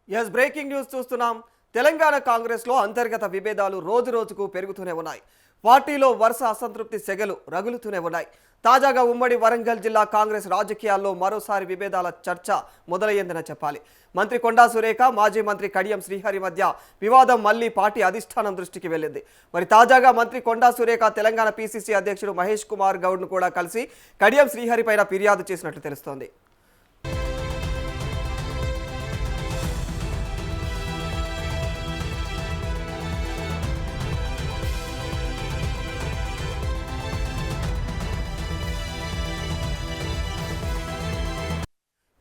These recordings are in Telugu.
ఎస్ బ్రేకింగ్ న్యూస్ చూస్తున్నాం. తెలంగాణ కాంగ్రెస్లో అంతర్గత విభేదాలు రోజు రోజుకు పెరుగుతూనే ఉన్నాయి. పార్టీలో వరుస అసంతృప్తి సెగలు రగులుతూనే ఉన్నాయి. తాజాగా ఉమ్మడి వరంగల్ జిల్లా కాంగ్రెస్ రాజకీయాల్లో మరోసారి విభేదాల చర్చ మొదలయ్యిందని చెప్పాలి. మంత్రి కొండా సురేఖ, మాజీ మంత్రి కడియం శ్రీహరి మధ్య వివాదం మళ్లీ పార్టీ అధిష్టానం దృష్టికి వెళ్ళింది. మరి తాజాగా మంత్రి కొండా సురేఖ తెలంగాణ పీసీసీ అధ్యక్షుడు మహేష్ కుమార్ గౌడ్ను కూడా కలిసి కడియం శ్రీహరి పైన ఫిర్యాదు చేసినట్లు తెలుస్తోంది.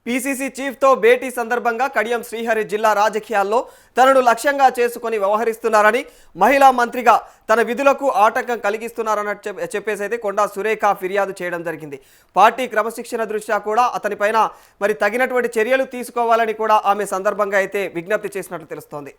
పీసీసీ చీఫ్తో భేటీ సందర్భంగా కడియం శ్రీహరి జిల్లా రాజకీయాల్లో తనను లక్ష్యంగా చేసుకుని వ్యవహరిస్తున్నారని, మహిళా మంత్రిగా తన విధులకు ఆటంకం కలిగిస్తున్నారన్నట్టు చెప్పేసి అయితే కొండా సురేఖ ఫిర్యాదు చేయడం జరిగింది. పార్టీ క్రమశిక్షణ దృష్ట్యా కూడా అతనిపైన మరి తగినటువంటి చర్యలు తీసుకోవాలని కూడా ఆమె సందర్భంగా అయితే విజ్ఞప్తి చేసినట్లు తెలుస్తోంది.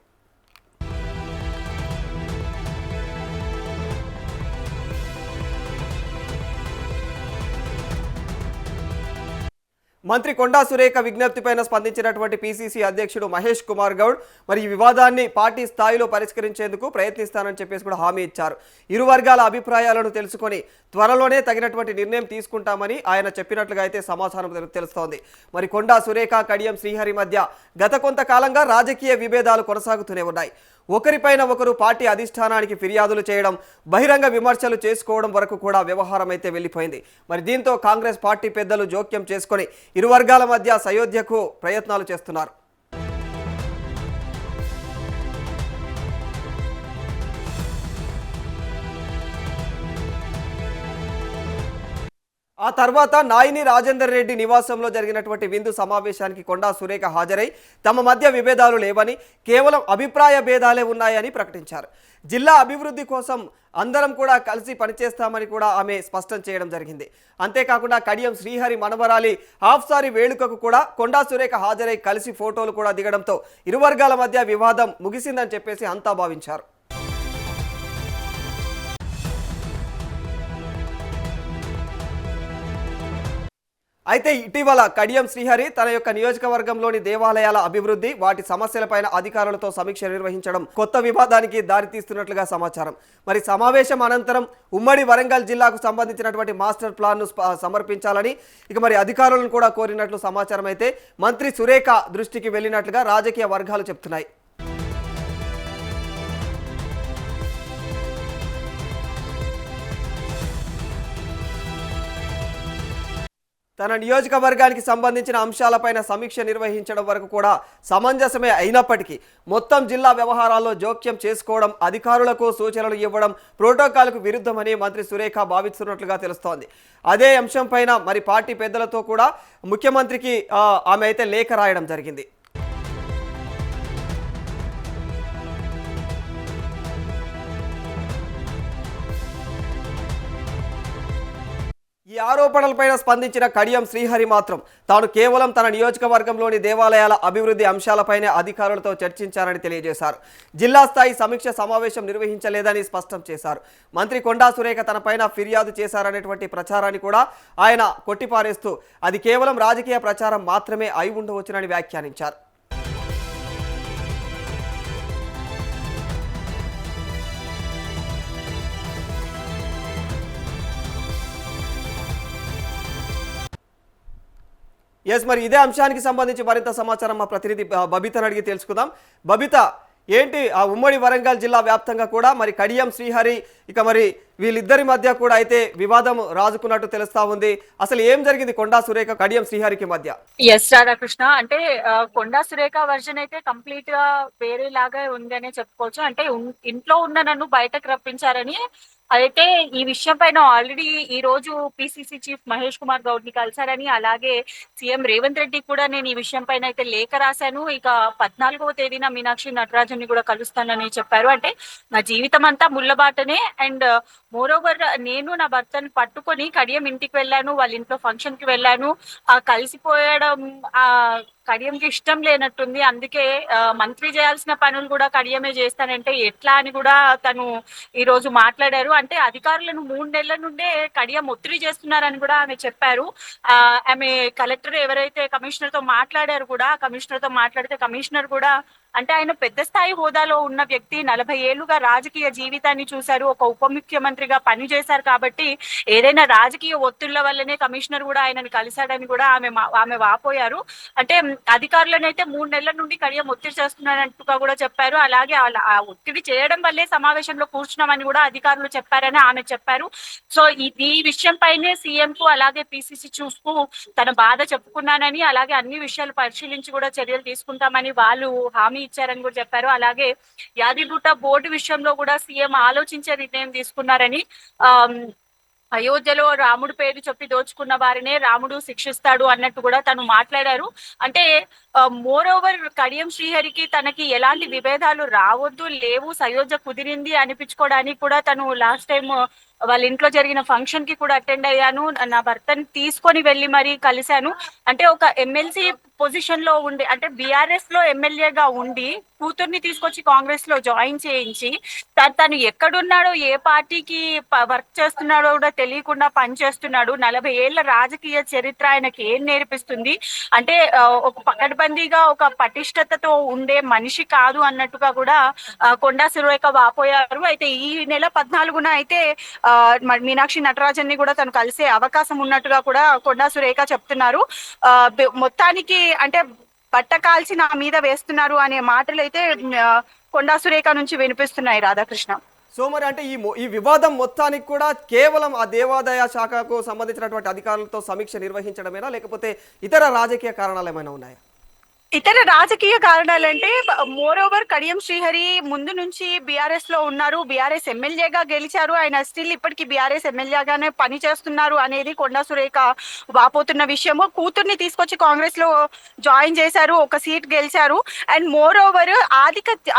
మంత్రి కొండా సురేఖ విజ్ఞప్తిపైన స్పందించినటువంటి పీసీసీ అధ్యక్షుడు మహేష్ కుమార్ గౌడ్ మరి ఈ వివాదాన్ని పార్టీ స్థాయిలో పరిష్కరించేందుకు ప్రయత్నిస్తానని చెప్పేసి కూడా హామీ ఇచ్చారు. ఇరు వర్గాల అభిప్రాయాలను తెలుసుకొని త్వరలోనే తగినటువంటి నిర్ణయం తీసుకుంటామని ఆయన చెప్పినట్లుగా అయితే సమాచారం తెలుస్తోంది. మరి కొండా సురేఖ, కడియం శ్రీహరి మధ్య గత కొంతకాలంగా రాజకీయ విభేదాలు కొనసాగుతూనే ఉన్నాయి. ఒకరిపైన ఒకరు పార్టీ అధిష్టానానికి ఫిర్యాదులు చేయడం, బహిరంగ విమర్శలు చేసుకోవడం వరకు కూడా వ్యవహారం అయితే వెళ్ళిపోయింది. మరి దీంతో కాంగ్రెస్ పార్టీ పెద్దలు జోక్యం చేసుకొని ఇరు వర్గాల మధ్య సయోధ్యకు ప్రయత్నాలు చేస్తున్నారు. ఆ తర్వాత నాయిని రాజేందర్ రెడ్డి నివాసంలో జరిగినటువంటి విందు సమావేశానికి కొండా సురేఖ హాజరై తమ మధ్య విభేదాలు లేవని, కేవలం అభిప్రాయ భేదాలే ఉన్నాయని ప్రకటించారు. జిల్లా అభివృద్ధి కోసం అందరం కూడా కలిసి పనిచేస్తామని కూడా ఆమె స్పష్టం చేయడం జరిగింది. అంతేకాకుండా కడియం శ్రీహరి మనవరాలి హాఫ్సారి వేడుకకు కూడా కొండా సురేఖ హాజరై కలిసి ఫోటోలు కూడా దిగడంతో ఇరు వర్గాల మధ్య వివాదం ముగిసిందని చెప్పేసి అంతా భావించారు. అయితే ఇటీవల కడియం శ్రీహరి తన యొక్క నియోజకవర్గంలోని దేవాలయాల అభివృద్ధి, వాటి సమస్యలపైన అధికారులతో సమీక్ష నిర్వహించడం కొత్త వివాదానికి దారితీస్తున్నట్లుగా సమాచారం. మరి సమావేశం అనంతరం ఉమ్మడి వరంగల్ జిల్లాకు సంబంధించినటువంటి మాస్టర్ ప్లాన్ను సమర్పించాలని మరి అధికారులను కూడా కోరినట్లు సమాచారం అయితే మంత్రి సురేఖ దృష్టికి వెళ్ళినట్లుగా రాజకీయ వర్గాలు చెప్తున్నాయి. తన నియోజకవర్గానికి సంబంధించిన అంశాలపైన సమీక్ష నిర్వహించడం వరకు కూడా సమంజసమే అయినప్పటికీ మొత్తం జిల్లా వ్యవహారాల్లో జోక్యం చేసుకోవడం, అధికారులకు సూచనలు ఇవ్వడం ప్రోటోకాల్కు విరుద్ధమని మంత్రి సురేఖ భావిస్తున్నట్లుగా తెలుస్తోంది. అదే అంశంపైన మరి పార్టీ పెద్దలతో కూడా ముఖ్యమంత్రికి ఆమె అయితే లేఖ రాయడం జరిగింది. ఈ ఆరోపణలపైన స్పందించిన కడియం శ్రీహరి మాత్రం తాను కేవలం తన నియోజకవర్గంలోని దేవాలయాల అభివృద్ధి అంశాలపైనే అధికారులతో చర్చించారని తెలియజేశారు. జిల్లా స్థాయి సమీక్ష సమావేశం నిర్వహించలేదని స్పష్టం చేశారు. మంత్రి కొండా సురేఖ తనపైన ఫిర్యాదు చేశారనేటువంటి ప్రచారాన్ని కూడా ఆయన కొట్టిపారేస్తూ అది కేవలం రాజకీయ ప్రచారం మాత్రమే అయి ఉండవచ్చునని వ్యాఖ్యానించారు. ఎస్ మరి ఇదే అంశానికి సంబంధించి మరింత సమాచారం మా ప్రతినిధి బబితను అడిగి తెలుసుకుందాం. బబిత, ఏంటి ఆ ఉమ్మడి వరంగల్ జిల్లా వ్యాప్తంగా కూడా మరి కడియం శ్రీహరి మరి వీళ్ళిద్దరి మధ్య కూడా అయితే వివాదం రాజుకున్నట్టు తెలుస్తా ఉంది. అసలు ఏం జరిగింది కొండా సురేఖ, కడియం శ్రీహరికి మధ్య? ఎస్ రాధాకృష్ణ, అంటే కొండా సురేఖ వర్జన్ అయితే కంప్లీట్ గా వేరేలాగా ఉంది అనే చెప్పుకోవచ్చు. అంటే ఇంట్లో ఉన్న నన్ను బయటకు రప్పించారని, అయితే ఈ విషయం పైన ఆల్రెడీ ఈ రోజు పిసిసి చీఫ్ మహేష్ కుమార్ గౌడ్ ని కలిశారని, అలాగే సీఎం రేవంత్ రెడ్డి కూడా నేను ఈ విషయం పైన అయితే లేఖ రాశాను. ఇక 14వ తేదీన మీనాక్షి నటరాజన్ కూడా కలుస్తానని చెప్పారు. అంటే నా జీవితం అంతా ముళ్ళబాటనే. అండ్ మోర్ ఓవర్ నేను నా భర్తను పట్టుకొని కడియం ఇంటికి వెళ్ళాను, వాళ్ళ ఇంట్లో ఫంక్షన్ కి వెళ్ళాను. కలిసిపోయడం కడియంకి ఇష్టం లేనట్టుంది. అందుకే మంత్రి చేయాల్సిన పనులు కూడా కడియమే చేస్తానంటే ఎట్లా అని కూడా తను ఈ రోజు మాట్లాడారు. అంటే అధికారులను 3 నెలల నుండే కడియం ఒత్తిడి చేస్తున్నారని కూడా ఆమె చెప్పారు. ఆమె కలెక్టర్ ఎవరైతే కమిషనర్ తో మాట్లాడారు కూడా, కమిషనర్ తో మాట్లాడితే కమిషనర్ కూడా అంటే ఆయన పెద్ద స్థాయి హోదాలో ఉన్న వ్యక్తి, 40 ఏళ్లుగా రాజకీయ జీవితాన్ని చూశారు, ఒక ఉప ముఖ్యమంత్రిగా పనిచేశారు. కాబట్టి ఏదైనా రాజకీయ ఒత్తిళ్ల వల్లనే కమిషనర్ కూడా ఆయనని కలిశాడని కూడా ఆమె వాపోయారు. అంటే అధికారులను అయితే 3 నెలల నుండి కడియం ఒత్తిడి చేస్తున్నారంటుగా కూడా చెప్పారు. అలాగే ఆ ఒత్తిడి చేయడం వల్లే సమావేశంలో కూర్చున్నామని కూడా అధికారులు చెప్పారని ఆమె చెప్పారు. సో ఈ విషయం పైనే సీఎం కు అలాగే పిసిసి చీఫ్ కు తన బాధ చెప్పుకున్నానని, అలాగే అన్ని విషయాలు పరిశీలించి కూడా చర్యలు తీసుకుంటామని వాళ్ళు హామీ ఇచ్చారని కూడా చెప్పారు. అలాగే యాదిగుట్ట బోర్డు విషయంలో కూడా సీఎం ఆలోచించే నిర్ణయం తీసుకున్నారని, ఆ అయోధ్యలో రాముడు పేరు చెప్పి దోచుకున్న వారినే రాముడు శిక్షిస్తాడు అన్నట్టు కూడా తను మాట్లాడారు. అంటే మోర్ ఓవర్ కడియం శ్రీహరికి తనకి ఎలాంటి విభేదాలు రావద్దు, లేవు, అయోధ్య కుదిరింది అనిపించుకోవడానికి కూడా తను లాస్ట్ టైం వాళ్ళ ఇంట్లో జరిగిన ఫంక్షన్ కి కూడా అటెండ్ అయ్యాను, నా భర్తని తీసుకొని వెళ్ళి మరీ కలిశాను. అంటే ఒక ఎమ్మెల్సీ పొజిషన్ లో ఉండి, అంటే బీఆర్ఎస్ లో ఎమ్మెల్యేగా ఉండి కూతుర్ని తీసుకొచ్చి కాంగ్రెస్ లో జాయిన్ చేయించి తను ఎక్కడున్నాడో, ఏ పార్టీకి వర్క్ చేస్తున్నాడో కూడా తెలియకుండా పనిచేస్తున్నాడు. 40 ఏళ్ల రాజకీయ చరిత్ర ఆయనకి ఏం నేర్పిస్తుంది అంటే ఒక పకడ్బందీగా ఒక పటిష్టతతో ఉండే మనిషి కాదు అన్నట్టుగా కూడా కొండా సురేఖ వాపోయారు. అయితే ఈ నెల 14న అయితే మీనాక్షి నటరాజన్ ని కూడా తను కలిసే అవకాశం ఉన్నట్టుగా కూడా కొండా సురేఖ చెప్తున్నారు. మొత్తానికి అంటే బట్ట కాల్చి నా మీద వేస్తున్నారు అనే మాటలు అయితే కొండా సురేఖ నుంచి వినిపిస్తున్నాయి రాధాకృష్ణ. సో మరి అంటే ఈ వివాదం మొత్తానికి కూడా కేవలం ఆ దేవాదాయ శాఖకు సంబంధించినటువంటి అధికారులతో సమీక్ష నిర్వహించడమేనా, లేకపోతే ఇతర రాజకీయ కారణాలు ఏమైనా ఉన్నాయా? ఇతర రాజకీయ కారణాలంటే మోర్ ఓవర్ కడియం శ్రీహరి ముందు నుంచి బీఆర్ఎస్ లో ఉన్నారు, బీఆర్ఎస్ ఎమ్మెల్యేగా గెలిచారు, ఆయన స్టిల్ ఇప్పటికీ బీఆర్ఎస్ ఎమ్మెల్యేగానే పని చేస్తున్నారు అనేది కొండా సురేఖ వాపోతున్న విషయము. కూతుర్ని తీసుకొచ్చి కాంగ్రెస్ లో జాయిన్ చేశారు, ఒక సీట్ గెలిచారు. అండ్ మోర్ ఓవర్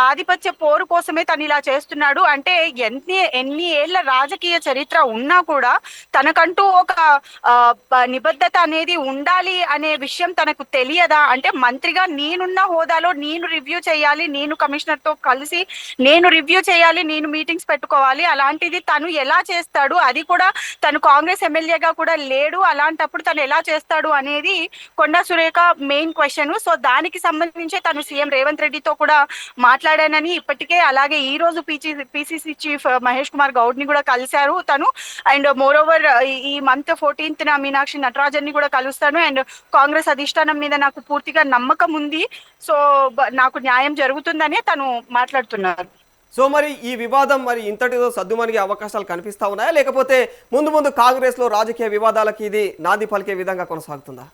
ఆధిపత్య పోరు కోసమే తను ఇలా చేస్తున్నాడు. అంటే ఎన్ని ఏళ్ల రాజకీయ చరిత్ర ఉన్నా కూడా తనకంటూ ఒక నిబద్ధత అనేది ఉండాలి అనే విషయం తనకు తెలియదా? అంటే మంత్రిగా నేనున్న హోదాలో నేను రివ్యూ చేయాలి, నేను కమిషనర్ తో కలిసి నేను రివ్యూ చేయాలి, నేను మీటింగ్స్ పెట్టుకోవాలి. అలాంటిది తను ఎలా చేస్తాడు? అది కూడా తను కాంగ్రెస్ ఎమ్మెల్యేగా కూడా లేడు. అలాంటప్పుడు తను ఎలా చేస్తాడు అనేది Konda Surekha main question. So దానికి సంబంధించి తను సీఎం రేవంత్ రెడ్డితో కూడా మాట్లాడానని ఇప్పటికే, అలాగే ఈ రోజు పిసిసి చీఫ్ మహేష్ కుమార్ గౌడ్ ని కూడా కలిశారు తను. అండ్ మోర్ ఓవర్ ఈ మంత్ 14న మీనాక్షి నటరాజన్ ని కూడా కలుస్తాను. అండ్ కాంగ్రెస్ అధిష్టానం మీద నాకు పూర్తిగా నమ్మకం ఉంది, సో నాకు న్యాయం జరుగుతుందనే తను మాట్లాడుతున్నారు. సో మరి ఈ వివాదం మరి ఇంతటితో సద్దుమణిగే అవకాశాలు కనిపిస్తా ఉన్నాయా, లేకపోతే ముందు కాంగ్రెస్ లో రాజకీయ వివాదాలకి ఇది నాంది పలికే విధంగా కొనసాగుతుందా?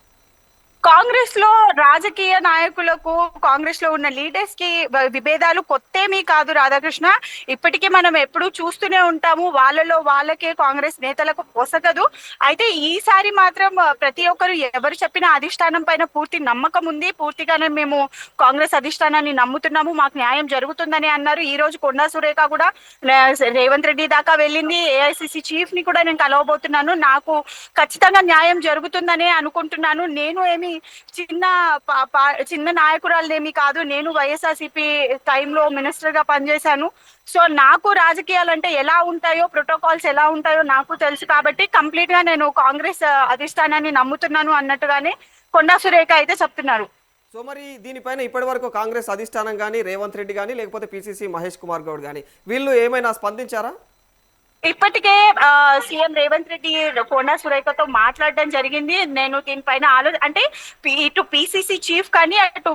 కాంగ్రెస్ లో రాజకీయ నాయకులకు, కాంగ్రెస్ లో ఉన్న లీడర్స్ కి విభేదాలు కొత్తేమీ కాదు రాధాకృష్ణ. ఇప్పటికీ మనం ఎప్పుడూ చూస్తూనే ఉంటాము, వాళ్ళలో వాళ్ళకే కాంగ్రెస్ నేతలకు పొసగదు. అయితే ఈసారి మాత్రం ప్రతి ఒక్కరు ఎవరు చెప్పిన అధిష్టానం పైన పూర్తి నమ్మకం ఉంది, పూర్తిగానే మేము కాంగ్రెస్ అధిష్టానాన్ని నమ్ముతున్నాము, మాకు న్యాయం జరుగుతుందని అన్నారు. ఈ రోజు కొండా సురేఖ కూడా రేవంత్ రెడ్డి దాకా వెళ్ళింది, ఏఐసిసి చీఫ్ ని కూడా నేను కలవబోతున్నాను, నాకు ఖచ్చితంగా న్యాయం జరుగుతుందనే అనుకుంటున్నాను. నేను ఏమి చిన్న నాయకురాలేమి కాదు, నేను వైఎస్ఆర్సీపీ టైంలో మినిస్టర్ గా పనిచేశాను. సో నాకు రాజకీయాలు అంటే ఎలా ఉంటాయో, ప్రోటోకాల్స్ ఎలా ఉంటాయో నాకు తెలుసు. కాబట్టి కంప్లీట్ గా నేను కాంగ్రెస్ అధిష్టానాన్ని నమ్ముతున్నాను అన్నట్టుగానే కొండా సురేఖ అయితే చెప్తున్నారు. సో మరి దీనిపైన ఇప్పటి వరకు కాంగ్రెస్ అధిష్టానం కానీ, రేవంత్ రెడ్డి కానీ, లేకపోతే పిసిసి మహేష్ కుమార్ గౌడ్ కానీ వీళ్ళు ఏమైనా స్పందించారా? ఇప్పటికే సీఎం రేవంత్ రెడ్డి కొండా సురేఖతో మాట్లాడడం జరిగింది. నేను దీనిపైన అంటే ఇటు పిసిసి చీఫ్ కానీ, అటు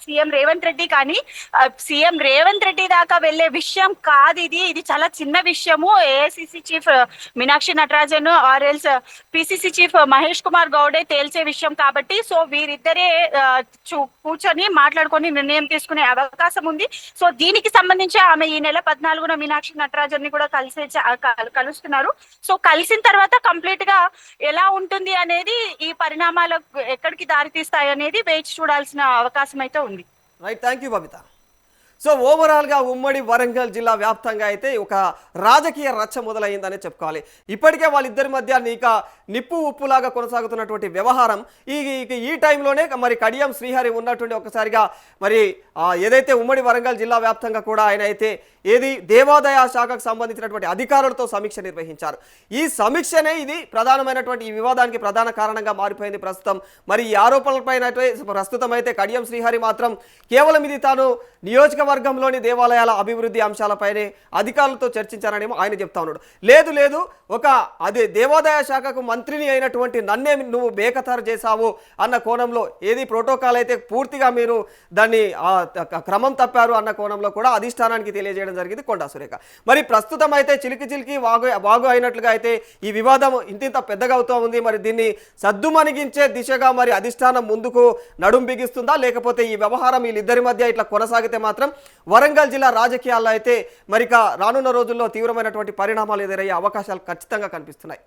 సీఎం రేవంత్ రెడ్డి కానీ, సీఎం రేవంత్ రెడ్డి దాకా వెళ్లే విషయం కాదు ఇది, ఇది చాలా చిన్న విషయము. ఏఐసిసి చీఫ్ మీనాక్షి నటరాజన్ ఆర్ఎల్స్ పిసిసి చీఫ్ మహేష్ కుమార్ గౌడే తేల్చే విషయం కాబట్టి, సో వీరిద్దరే కూర్చొని మాట్లాడుకొని నిర్ణయం తీసుకునే అవకాశం ఉంది. సో దీనికి సంబంధించి ఆమె ఈ నెల 14న మీనాక్షి నటరాజన్ ని కూడా కలుస్తున్నారు. సో కలిసిన తర్వాత కంప్లీట్ గా ఎలా ఉంటుంది అనేది, ఈ పరిణామాలకు ఎక్కడికి దారి తీస్తాయి అనేది వేచి చూడాల్సిన అవకాశం అయితే ఉంది. Right, thank you Babita. So ఓవరాల్గా ఉమ్మడి వరంగల్ జిల్లా వ్యాప్తంగా అయితే ఒక రాజకీయ రచ్చ మొదలైందనే చెప్పుకోవాలి. ఇప్పటికే వాళ్ళిద్దరి మధ్య నిప్పు ఉప్పులాగా కొనసాగుతున్నటువంటి వ్యవహారం ఈ టైంలోనే మరి కడియం శ్రీహరి ఉన్నటువంటి ఒకసారిగా మరి ఏదైతే ఉమ్మడి వరంగల్ జిల్లా వ్యాప్తంగా కూడా ఆయన అయితే దేవాదాయ శాఖకు సంబంధించినటువంటి అధికారులతో సమీక్ష నిర్వహించారు. ఈ సమీక్షనే ఇది ప్రధానమైనటువంటి ఈ వివాదానికి ప్రధాన కారణంగా మారిపోయింది ప్రస్తుతం. మరి ఈ ఆరోపణలపైన ప్రస్తుతం అయితే కడియం శ్రీహరి మాత్రం కేవలం ఇది తాను నియోజకవర్గంలోని దేవాలయాల అభివృద్ధి అంశాలపైనే అధికారులతో చర్చించారనేమో ఆయన చెప్తా ఉన్నాడు. లేదు అదే దేవాదాయ శాఖకు మంత్రిని అయినటువంటి నన్నే నువ్వు బేఖతారు చేశావు అన్న కోణంలో ప్రోటోకాల్ అయితే పూర్తిగా మీరు దాన్ని క్రమం తప్పారు అన్న కోణంలో కూడా అధిష్టానానికి తెలియజేయడం జరిగింది కొండా సురేఖ. మరి ప్రస్తుతం అయితే చిలికి వాగు అయినట్లుగా అయితే ఈ వివాదం ఇంత పెద్దగా అవుతూ ఉంది. మరి దీన్ని సద్దుమణిగించే దిశగా మరి అధిష్టానం ముందుకు నడుం బిగిస్తుందా, లేకపోతే ఈ వ్యవహారం వీళ్ళిద్దరి మధ్య ఇట్లా కొనసాగితే మాత్రం వరంగల్ జిల్లా రాజకీయాల్లో అయితే మరి రానున్న రోజుల్లో తీవ్రమైనటువంటి పరిణామాలు ఎదురయ్యే అవకాశాలు ఖచ్చితంగా కనిపిస్తున్నాయి.